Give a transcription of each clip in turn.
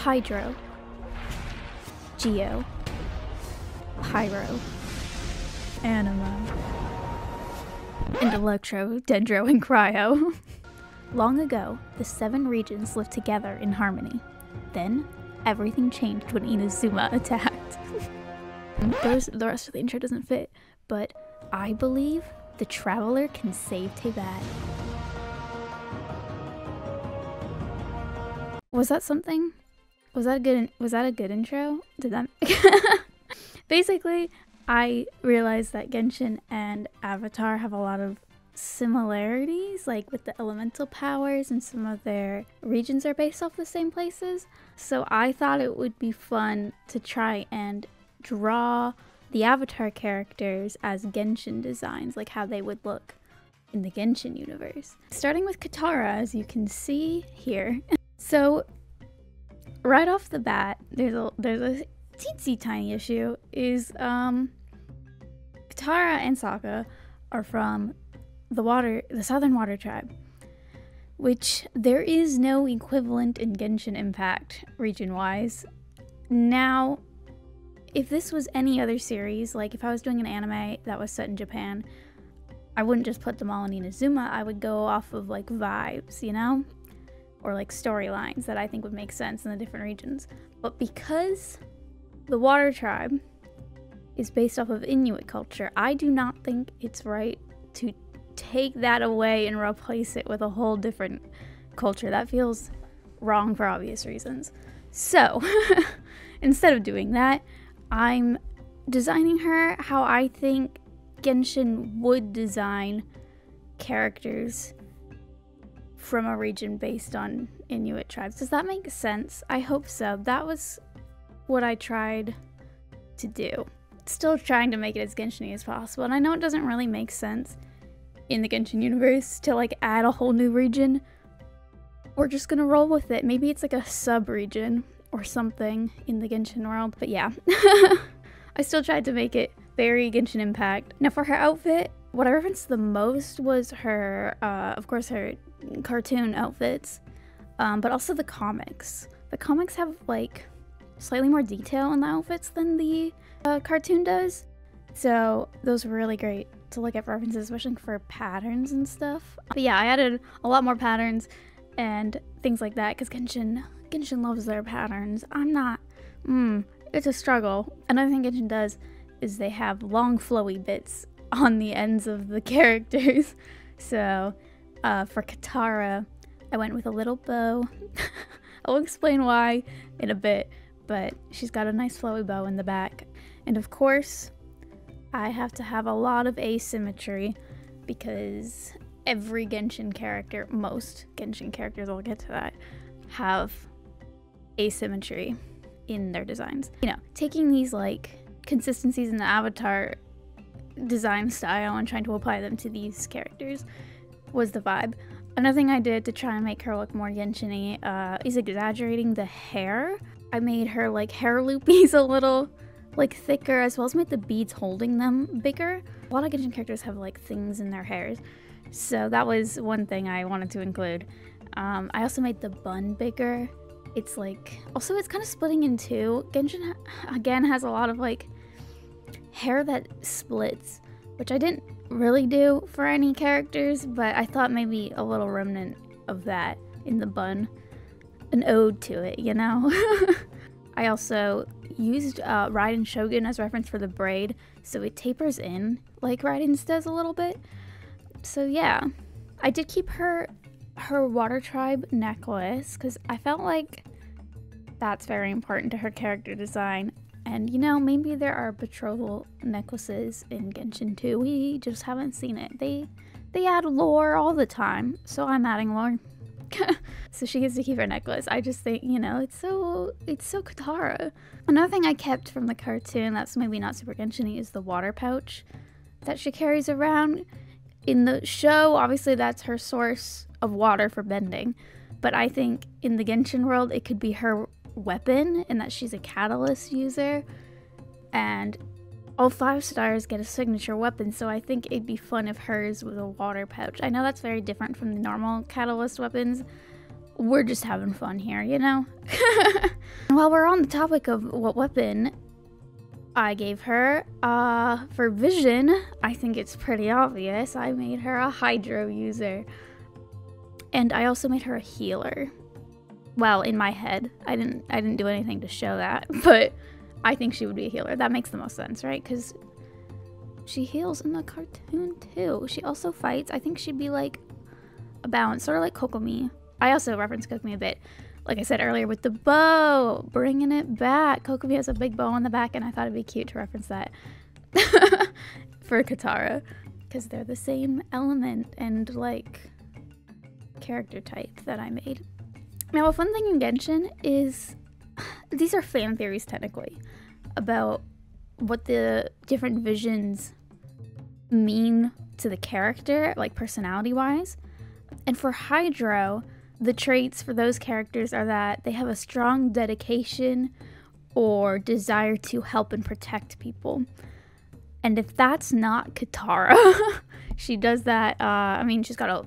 Hydro, Geo, Pyro, Anima, and Electro, Dendro, and Cryo. Long ago, the 7 regions lived together in harmony. Then, everything changed when Inazuma attacked. The rest of the intro doesn't fit, but I believe the Traveler can save Teyvat. Was that something? Was that a good intro? Did that Basically, I realized that Genshin and Avatar have a lot of similarities, like with the elemental powers, and some of their regions are based off the same places. So I thought it would be fun to try and draw the Avatar characters as Genshin designs, like how they would look in the Genshin universe. Starting with Katara, as you can see here. So right off the bat, there's a teensy tiny issue, is Katara and Saka are from the Southern Water Tribe, which there is no equivalent in Genshin Impact region-wise. Now, if this was any other series, like if I was doing an anime that was set in Japan, I wouldn't just put them all in Inazuma, I would go off of like vibes, you know? Or like storylines that I think would make sense in the different regions. But because the Water Tribe is based off of Inuit culture, I do not think it's right to take that away and replace it with a whole different culture. That feels wrong for obvious reasons. So, instead of doing that, I'm designing her how I think Genshin would design characters from a region based on Inuit tribes. Does that make sense? I hope so. That was what I tried to do. Still trying to make it as Genshin-y as possible, and I know it doesn't really make sense in the Genshin universe to like add a whole new region. We're just gonna roll with it. Maybe it's like a sub-region or something in the Genshin world, but yeah. I still tried to make it very Genshin Impact. Now for her outfit, what I referenced the most was her, of course, her cartoon outfits, but also the comics. The comics have like slightly more detail in the outfits than the cartoon does, so those were really great to look at references, especially for patterns and stuff. But yeah, I added a lot more patterns and things like that because Genshin loves their patterns. I'm not. It's a struggle. Another thing Genshin does is they have long flowy bits on the ends of the characters. So for Katara, I went with a little bow. I'll explain why in a bit, but she's got a nice flowy bow in the back. And of course, I have to have a lot of asymmetry because every Genshin character, most Genshin characters, I'll get to that, have asymmetry in their designs. You know, taking these like consistencies in the Avatar design style and trying to apply them to these characters was the vibe. Another thing I did to try and make her look more Genshin-y is exaggerating the hair. I made her like hair loopies a little like thicker, as well as made the beads holding them bigger. A lot of Genshin characters have like things in their hairs, so that was one thing I wanted to include. I also made the bun bigger. It's like, also it's kind of splitting in two. Genshin again has a lot of like hair that splits, which I didn't really do for any characters, but I thought maybe a little remnant of that in the bun, an ode to it, you know? I also used Raiden's Shogun as reference for the braid, so it tapers in like Raiden's does a little bit. So yeah, I did keep her Water Tribe necklace because I felt like that's very important to her character design. And you know, maybe there are betrothal necklaces in Genshin too. We just haven't seen it. They add lore all the time, so I'm adding lore. So she gets to keep her necklace. I just think, you know, it's so Katara. Another thing I kept from the cartoon that's maybe not super Genshin-y is the water pouch that she carries around. In the show, obviously that's her source of water for bending, but I think in the Genshin world it could be her weapon, in that she's a catalyst user, and all 5 stars get a signature weapon, so I think it'd be fun if hers was a water pouch. I know that's very different from the normal catalyst weapons. We're just having fun here, you know? And while we're on the topic of what weapon I gave her, for vision, I think it's pretty obvious. I made her a hydro user. And I also made her a healer. Well, in my head. I didn't do anything to show that, but I think she would be a healer. That makes the most sense, right? Because she heals in the cartoon too. She also fights. I think she'd be like a balance, sort of like Kokomi. I also referenced Kokomi a bit, like I said earlier, with the bow, bringing it back. Kokomi has a big bow on the back, and I thought it'd be cute to reference that for Katara, because they're the same element and like character type that I made. Now, a fun thing in Genshin is, these are fan theories technically, about what the different visions mean to the character, like personality-wise. And for Hydro, the traits for those characters are that they have a strong dedication or desire to help and protect people. And if that's not Katara, she does that, I mean, she's got a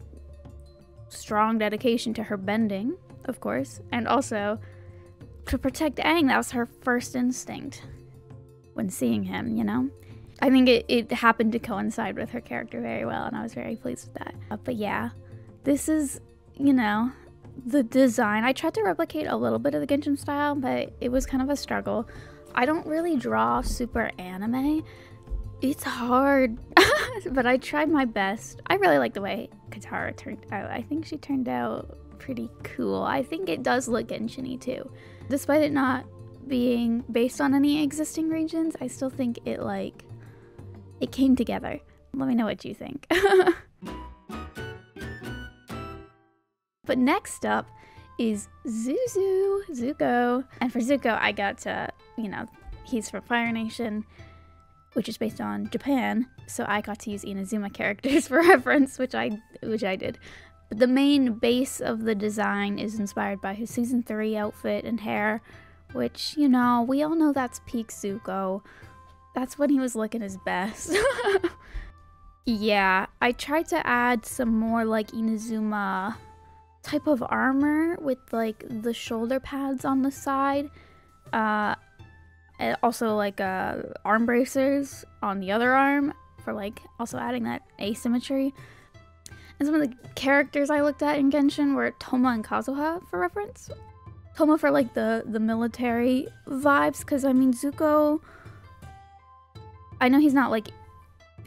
strong dedication to her bending, of course, and also to protect Aang. That was her first instinct when seeing him, you know? I think it happened to coincide with her character very well, and I was very pleased with that. But yeah, this is, you know, the design. I tried to replicate a little bit of the Genshin style, but it was kind of a struggle. I don't really draw super anime. It's hard, but I tried my best. I really like the way Katara turned out. I think she turned out pretty cool. I think it does look Genshin-y too. Despite it not being based on any existing regions, I still think it came together. Let me know what you think. But next up is Zuko. And for Zuko, I got to, you know, he's from Fire Nation, which is based on Japan, so I got to use Inazuma characters for reference, which I did. But the main base of the design is inspired by his season 3 outfit and hair, which, you know, we all know that's peak Zuko. That's when he was looking his best. Yeah, I tried to add some more like Inazuma type of armor with like the shoulder pads on the side. And also like arm bracers on the other arm for like also adding that asymmetry. And some of the characters I looked at in Genshin were Toma and Kazuha for reference. Toma for like the military vibes, because I mean Zuko, I know he's not like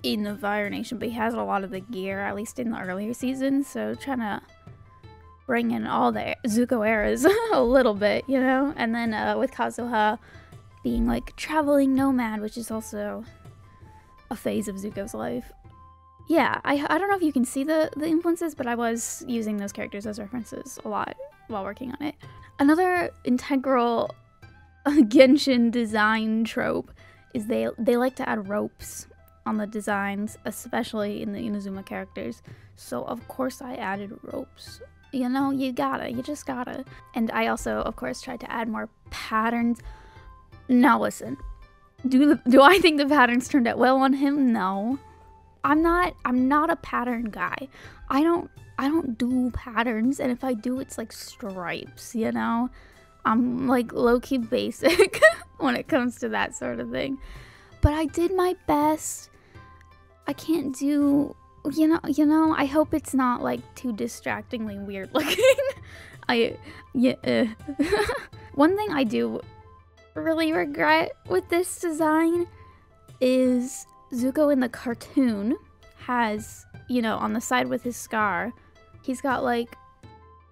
in the Fire Nation, but he has a lot of the gear, at least in the earlier seasons, so trying to bring in all the Zuko eras a little bit, you know? And then with Kazuha being like traveling nomad, which is also a phase of Zuko's life. Yeah, I don't know if you can see the influences, but I was using those characters as references a lot while working on it. Another integral Genshin design trope is they like to add ropes on the designs, especially in the Inazuma characters. So of course I added ropes. You know, you just gotta. And I also, of course, tried to add more patterns. Now listen, do I think the patterns turned out well on him? No. I'm not a pattern guy. I don't do patterns, and if I do, it's like stripes, you know? I'm like low-key basic when it comes to that sort of thing. But I did my best. I can't do, you know, I hope it's not like too distractingly weird looking. One thing I do really regret with this design is Zuko in the cartoon has, you know, on the side with his scar, he's got like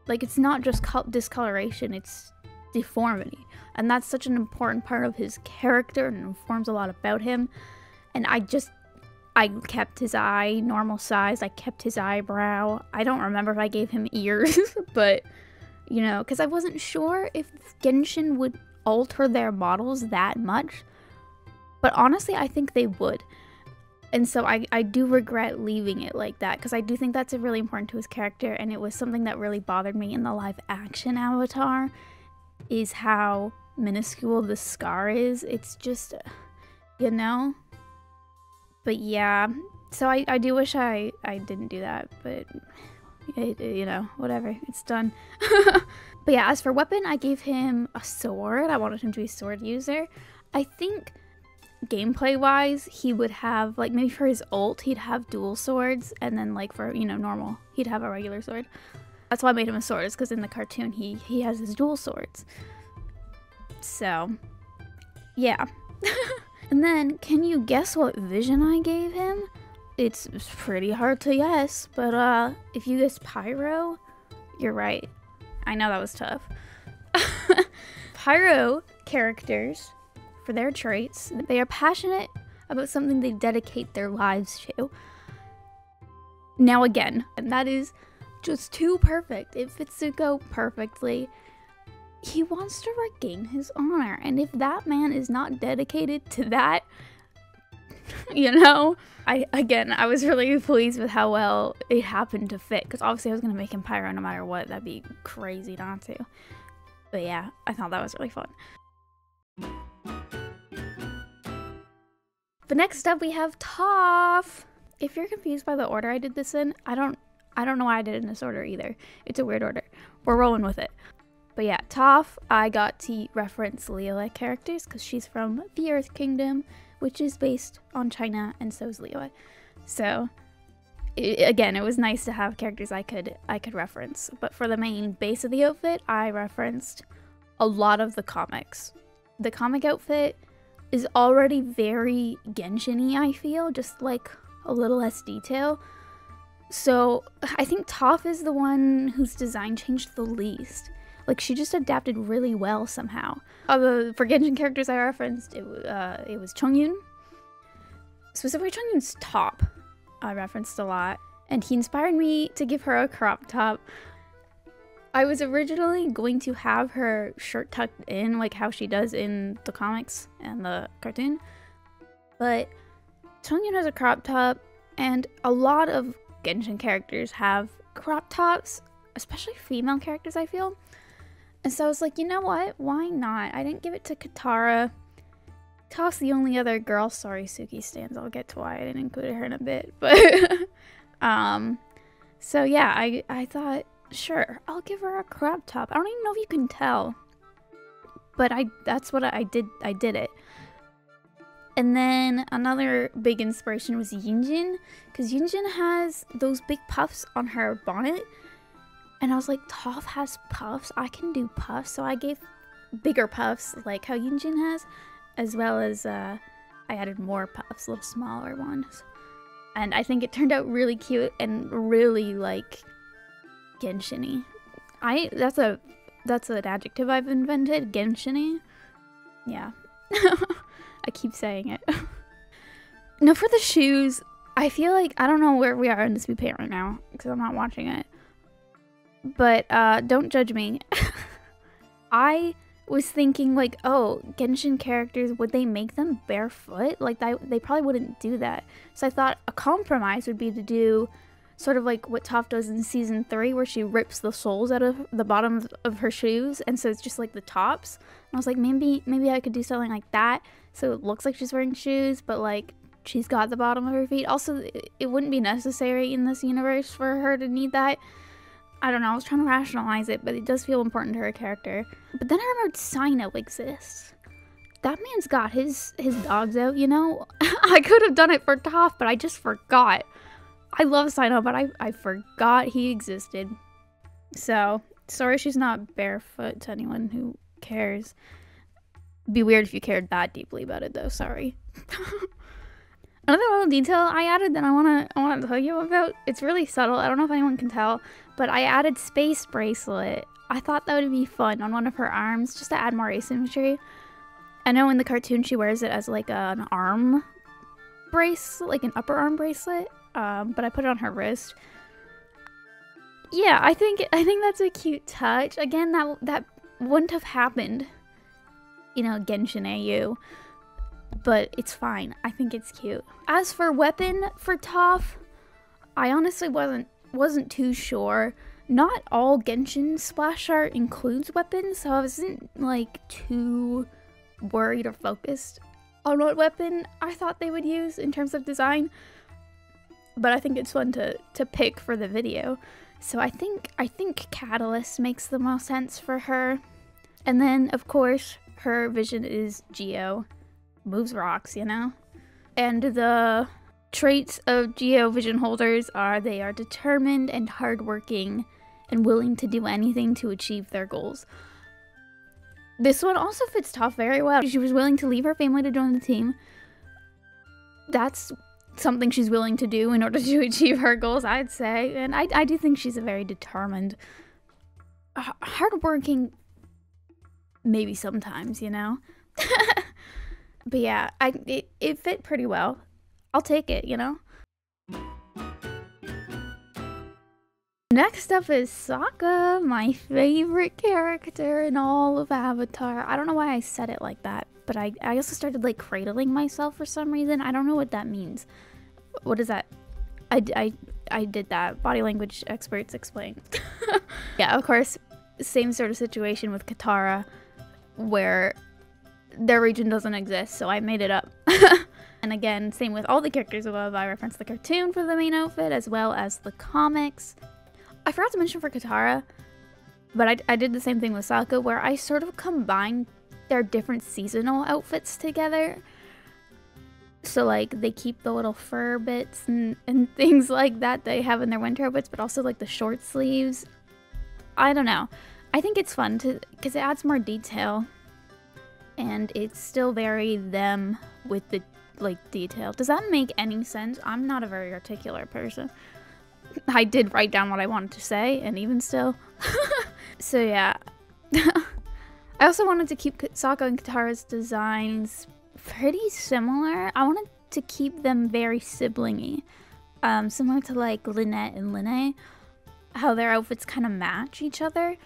it's not just discoloration, it's deformity. And that's such an important part of his character and informs a lot about him. And I kept his eye normal size, I kept his eyebrow. I don't remember if I gave him ears, but, you know, because I wasn't sure if Genshin would alter their models that much. But honestly, I think they would. And so I do regret leaving it like that, because I do think that's really important to his character, and it was something that really bothered me in the live action Avatar, is how minuscule the scar is. It's just, you know? But yeah, so I do wish I didn't do that, but, you know, whatever, it's done. But yeah, as for weapon, I gave him a sword. I wanted him to be a sword user. I think gameplay-wise, he would have, like, maybe for his ult, he'd have dual swords, and then, like, for, you know, normal, he'd have a regular sword. That's why I made him a sword, is because in the cartoon, he has his dual swords. So, yeah. And then, can you guess what vision I gave him? It's pretty hard to guess, but if you guess pyro, you're right. I know that was tough. Pyro characters, for their traits, they are passionate about something they dedicate their lives to. Now again, and that is just too perfect. It fits Zuko perfectly. He wants to regain his honor, and if that man is not dedicated to that, you know, I was really pleased with how well it happened to fit, because obviously I was going to make him pyro no matter what. That'd be crazy not to. But yeah, I thought that was really fun. But next up we have Toph. If you're confused by the order I did this in, I don't know why I did it in this order either. It's a weird order. We're rolling with it. But yeah, Toph, I got to reference Liyue characters because she's from the Earth Kingdom, which is based on China, and so is Liyue. So, again, it was nice to have characters I could reference. But for the main base of the outfit, I referenced a lot of the comics. The comic outfit is already very Genshin-y, I feel, just like a little less detail. So, I think Toph is the one whose design changed the least. Like, she just adapted really well somehow. For Genshin characters I referenced, it was Chongyun. Specifically, Chongyun's top I referenced a lot. And he inspired me to give her a crop top. I was originally going to have her shirt tucked in, like how she does in the comics and the cartoon. But Chongyun has a crop top, and a lot of Genshin characters have crop tops, especially female characters, I feel. And so I was like, you know what? Why not? I didn't give it to Katara. Toph's the only other girl. Sorry, Suki stands. I'll get to why I didn't include her in a bit. But, so yeah, I thought, sure, I'll give her a crop top. I don't even know if you can tell. But that's what I did. I did it. And then another big inspiration was Yinjin. Because Yinjin has those big puffs on her bonnet. And I was like, Toph has puffs. I can do puffs. So I gave bigger puffs like how Yinjin has. As well as I added more puffs, little smaller ones. And I think it turned out really cute and really like Genshin-y. That's an adjective I've invented, Genshin-y. Yeah. I keep saying it. Now for the shoes, I feel like, I don't know where we are in this paint right now because I'm not watching it. But don't judge me. I was thinking like, oh, Genshin characters, would they make them barefoot? Like they probably wouldn't do that. So I thought a compromise would be to do sort of like what Toph does in season 3, where she rips the soles out of the bottom of her shoes, and so it's just like the tops. And I was like, maybe I could do something like that, so it looks like she's wearing shoes, but like she's got the bottom of her feet. Also, it wouldn't be necessary in this universe for her to need that. I don't know, I was trying to rationalize it, but it does feel important to her character. But then I remembered Sino exists. That man's got his dogs out, you know? I could have done it for Toph, but I just forgot. I love Sino, but I forgot he existed. So, sorry she's not barefoot to anyone who cares. It'd be weird if you cared that deeply about it, though, sorry. Another little detail I added that I wanna tell you about. It's really subtle. I don't know if anyone can tell, but I added Space Bracelet. I thought that would be fun on one of her arms, just to add more asymmetry. I know in the cartoon she wears it as like an arm bracelet, like an upper arm bracelet, but I put it on her wrist. Yeah, I think that's a cute touch. Again, that wouldn't have happened, you know, Genshin AU. But it's fine. I think it's cute. As for weapon for Toph, I honestly wasn't too sure. Not all Genshin splash art includes weapons, so I wasn't like too worried or focused on what weapon I thought they would use in terms of design. But I think it's fun to pick for the video. So I think Catalyst makes the most sense for her. And then, of course, her vision is Geo. Moves rocks, you know? And the traits of Geo vision holders are they are determined and hardworking and willing to do anything to achieve their goals. This one also fits Toph very well. She was willing to leave her family to join the team. That's something she's willing to do in order to achieve her goals, I'd say. And I do think she's a very determined, hardworking, maybe sometimes, you know? But yeah, it fit pretty well. I'll take it, you know? Next up is Saka, my favorite character in all of Avatar. I don't know why I said it like that, but I also started like cradling myself for some reason. I don't know what that means. What is that? I did that. Body language experts explain. Yeah, of course, same sort of situation with Katara, where their region doesn't exist, so I made it up. And again, same with all the characters above. I referenced the cartoon for the main outfit, as well as the comics. I forgot to mention for Katara, but I did the same thing with Saka, where I sort of combined their different seasonal outfits together. So like they keep the little fur bits and things like that they have in their winter outfits, but also like the short sleeves. I don't know. I think it's fun because it adds more detail, and it's still very them with the like detail. Does that make any sense? I'm not a very articulate person. I did write down what I wanted to say, and even still. So yeah. I also wanted to keep Sokka and Katara's designs pretty similar. I wanted to keep them very sibling-y. Similar to like Lynette and Linne. How their outfits kind of match each other,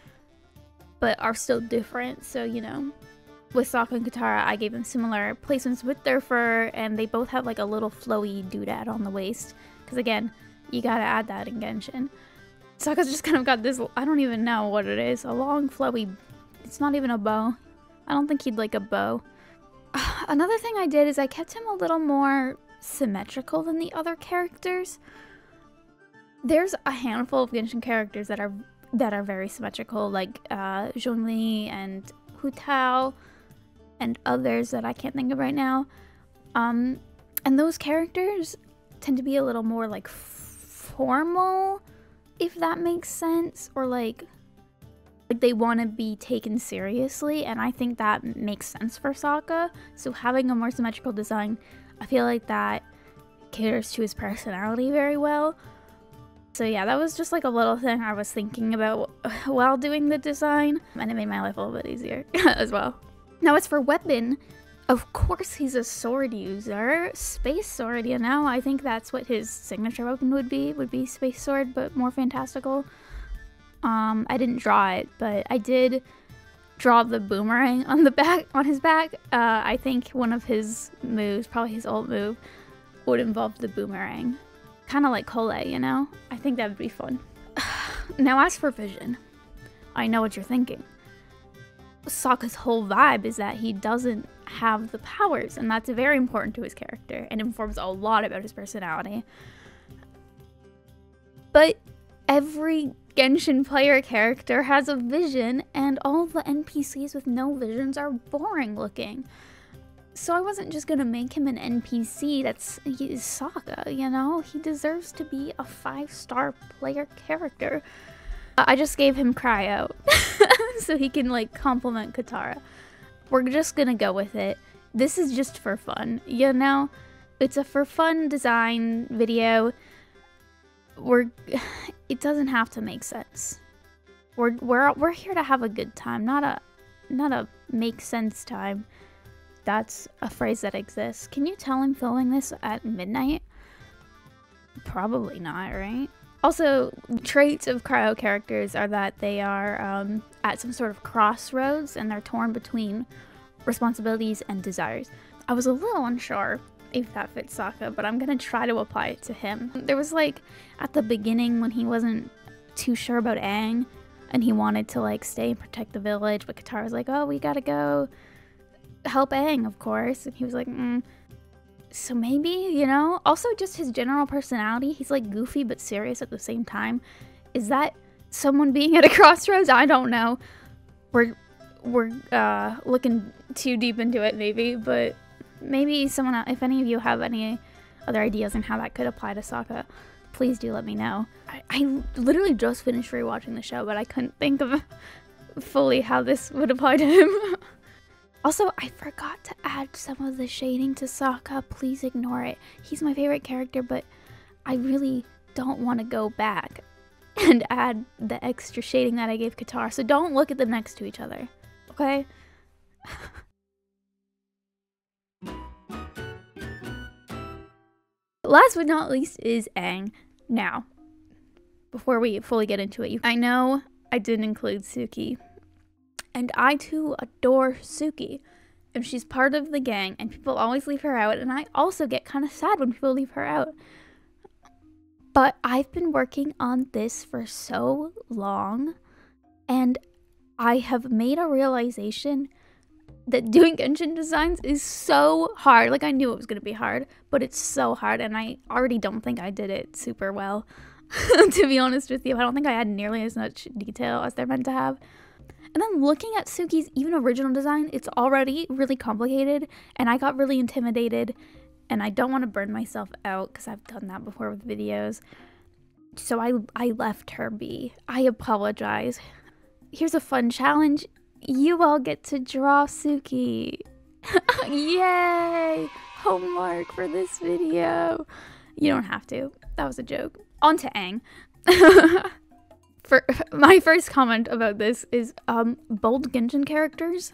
but are still different. So, you know, with Sokka and Katara, I gave them similar placements with their fur, and they both have like a little flowy doodad on the waist. Because again, you gotta add that in Genshin. Sokka's just kind of got this, I don't even know what it is, a long flowy, it's not even a bow. I don't think he'd like a bow. Another thing I did is I kept him a little more symmetrical than the other characters. There's a handful of Genshin characters that are very symmetrical, like Zhongli and Hu Tao and others that I can't think of right now. And those characters tend to be a little more like formal, if that makes sense, or like they want to be taken seriously, and I think that makes sense for Sokka. So having a more symmetrical design, I feel like that caters to his personality very well. So yeah, that was just like a little thing I was thinking about while doing the design, and it made my life a little bit easier as well. Now as for weapon, of course he's a sword user, space sword, you know? I think that's what his signature weapon would be space sword, but more fantastical. I didn't draw it, but I did draw the boomerang on the back, on his back. I think one of his moves, probably his old move, would involve the boomerang. Kind of like Cole, you know? I think that would be fun. Now as for vision, I know what you're thinking. Sokka's whole vibe is that he doesn't have the powers, and that's very important to his character and informs a lot about his personality. But every Genshin player character has a vision, and all the NPCs with no visions are boring looking. So I wasn't just gonna make him an NPC he is Sokka, you know? He deserves to be a 5-star player character. I just gave him cryo so he can like complement Katara. We're just gonna go with it. This is just for fun, you know? It's a for fun design video. It doesn't have to make sense. We're here to have a good time, not a make sense time. That's a phrase that exists. Can you tell I'm filming this at midnight? Probably not, right? Also, traits of cryo characters are that they are at some sort of crossroads, and they're torn between responsibilities and desires. I was a little unsure if that fits Sokka, but I'm gonna try to apply it to him. There was like, at the beginning when he wasn't too sure about Aang, and he wanted to like stay and protect the village, but Katara was like, oh, we gotta go help Aang, of course. And he was like, so maybe, you know? Also just his general personality, he's like goofy but serious at the same time. Is that someone being at a crossroads? I don't know. We're looking too deep into it maybe, but maybe someone else, if any of you have any other ideas on how that could apply to Saka, please do let me know. I literally just finished rewatching the show, but I couldn't think of fully how this would apply to him. Also, I forgot to add some of the shading to Saka. Please ignore it. He's my favorite character, but I really don't want to go back and add the extra shading that I gave Katara. So don't look at them next to each other, okay? Last but not least is Aang. Now, before we fully get into it, I know I didn't include Suki, and I too adore Suki, and she's part of the gang, and people always leave her out, and I also get kind of sad when people leave her out. But I've been working on this for so long, and I have made a realization that doing Genshin designs is so hard. Like, I knew it was going to be hard, but it's so hard, and I already don't think I did it super well, to be honest with you. I don't think I had nearly as much detail as they're meant to have. And then looking at Suki's even original design, it's already really complicated, and I got really intimidated, and I don't want to burn myself out because I've done that before with videos. So I left her be. I apologize. Here's a fun challenge. You all get to draw Suki. Yay! Homework for this video. You don't have to. That was a joke. On to Aang. For my first comment about this is bold Genshin characters.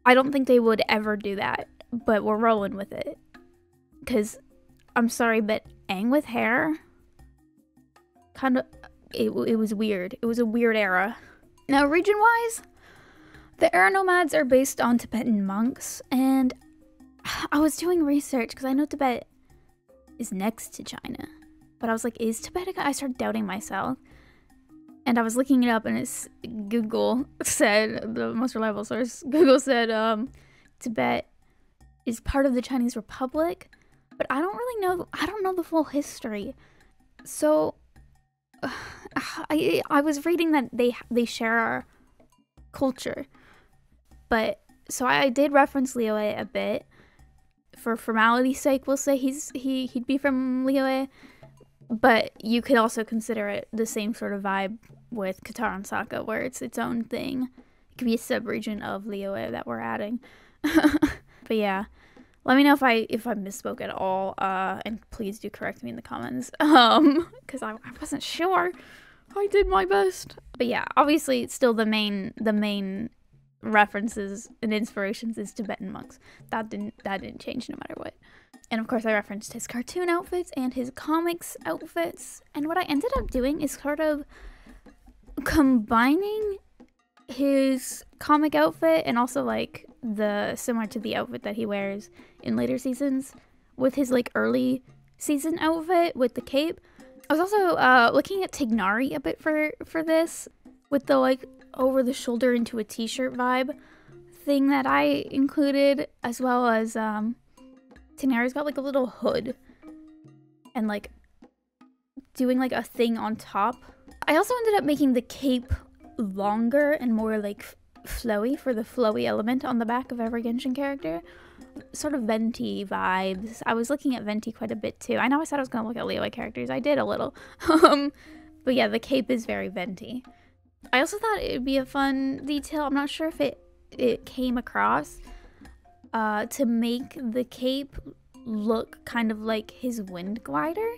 I don't think they would ever do that, but we're rolling with it. Because, I'm sorry, but Aang with hair, kind of, it was weird. It was a weird era. Now, region-wise, the Era Nomads are based on Tibetan monks, and I was doing research because I know Tibet is next to China, but I was like, is Tibet? I started doubting myself, and I was looking it up, and Google said, the most reliable source, Google said Tibet is part of the Chinese Republic, but I don't really know, I don't know the full history, so I was reading that they share our culture, but so I did reference Liyue a bit for formality's sake. We'll say he'd be from Liyue, but you could also consider it the same sort of vibe with Katara and Saka, where it's its own thing. It could be a sub-region of Liyue that we're adding. But yeah, let me know if I misspoke at all, and please do correct me in the comments, because I wasn't sure. I did my best. But yeah, obviously, still the main references and inspirations is Tibetan monks. That didn't change no matter what. And of course, I referenced his cartoon outfits and his comics outfits. And what I ended up doing is sort of combining his comic outfit and also like similar to the outfit that he wears in later seasons with his like early season outfit with the cape. I was also looking at Tignari a bit for this with the like over the shoulder into a t-shirt vibe thing that I included, as well as Tignari's got like a little hood and like doing like a thing on top. I also ended up making the cape longer and more like flowy for the flowy element on the back of every Genshin character. Sort of Venti vibes. I was looking at Venti quite a bit too. I know I said I was going to look at Liyue characters. I did a little. But yeah, the cape is very Venti. I also thought it would be a fun detail. I'm not sure if it came across to make the cape look kind of like his wind glider.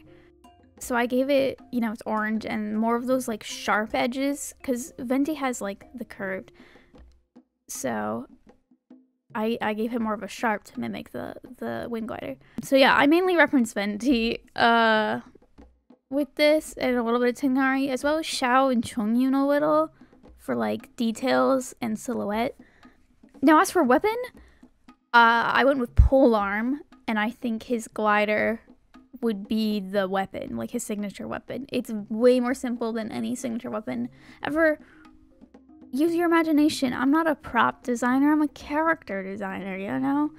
So I gave it, you know, it's orange and more of those like sharp edges because Venti has like the curved. So I gave him more of a sharp to mimic the wind glider. So yeah, I mainly reference Venti with this and a little bit of Tignari, as well as Xiao and Chongyun a little for like details and silhouette. Now as for weapon, I went with polearm, and I think his glider would be the weapon, like his signature weapon. It's way more simple than any signature weapon ever. Use your imagination. I'm not a prop designer, I'm a character designer, you know?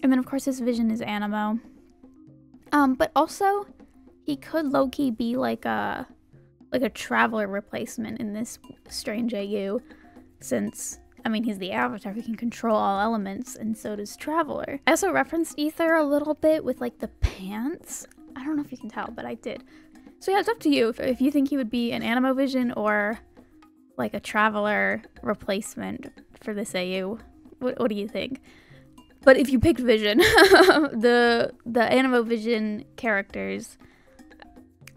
And then of course his vision is Anemo. But also, he could low-key be like a traveler replacement in this strange AU, since, I mean, he's the Avatar who can control all elements, and so does Traveler. I also referenced Ether a little bit with like the pants. I don't know if you can tell, but I did. So yeah, it's up to you if you think he would be an Animo-Vision or like a Traveler replacement for this AU. What do you think? But if you picked Vision, the Animo-Vision characters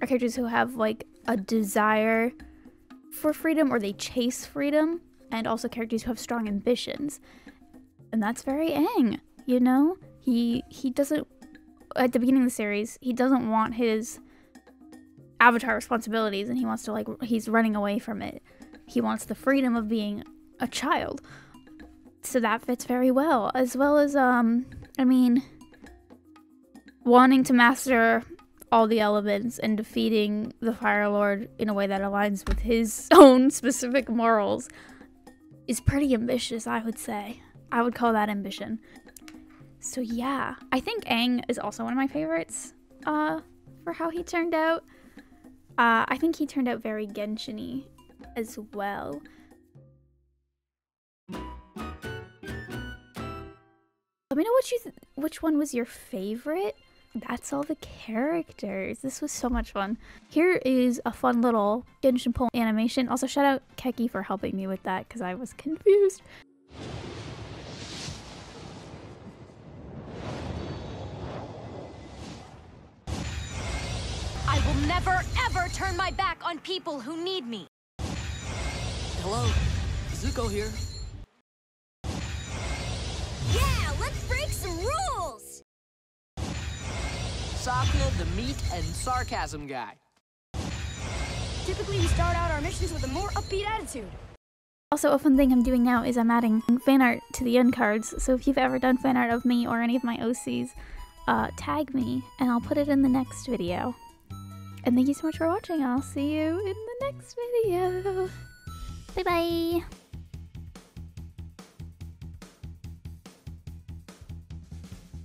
are characters who have like a desire for freedom, or they chase freedom, and also characters who have strong ambitions. And that's very Aang, you know? He doesn't, at the beginning of the series, he doesn't want his Avatar responsibilities, and he wants to, like, he's running away from it. He wants the freedom of being a child. So that fits very well as, I mean, wanting to master all the elements and defeating the Fire Lord in a way that aligns with his own specific morals is pretty ambitious, I would say. I would call that ambition. So yeah, I think Aang is also one of my favorites for how he turned out. I think he turned out very Genshin-y as well. Let me know which one was your favorite. That's all the characters. This was so much fun. Here is a fun little Genshin poll animation. Also, shout out Keki for helping me with that because I was confused. I will never, ever turn my back on people who need me. Hello, Zuko here. Yeah, let's break some rules! Saka, the meat and sarcasm guy. Typically, we start out our missions with a more upbeat attitude. Also, a fun thing I'm doing now is I'm adding fan art to the end cards. So if you've ever done fan art of me or any of my OCs, tag me and I'll put it in the next video. And thank you so much for watching. I'll see you in the next video. Bye bye.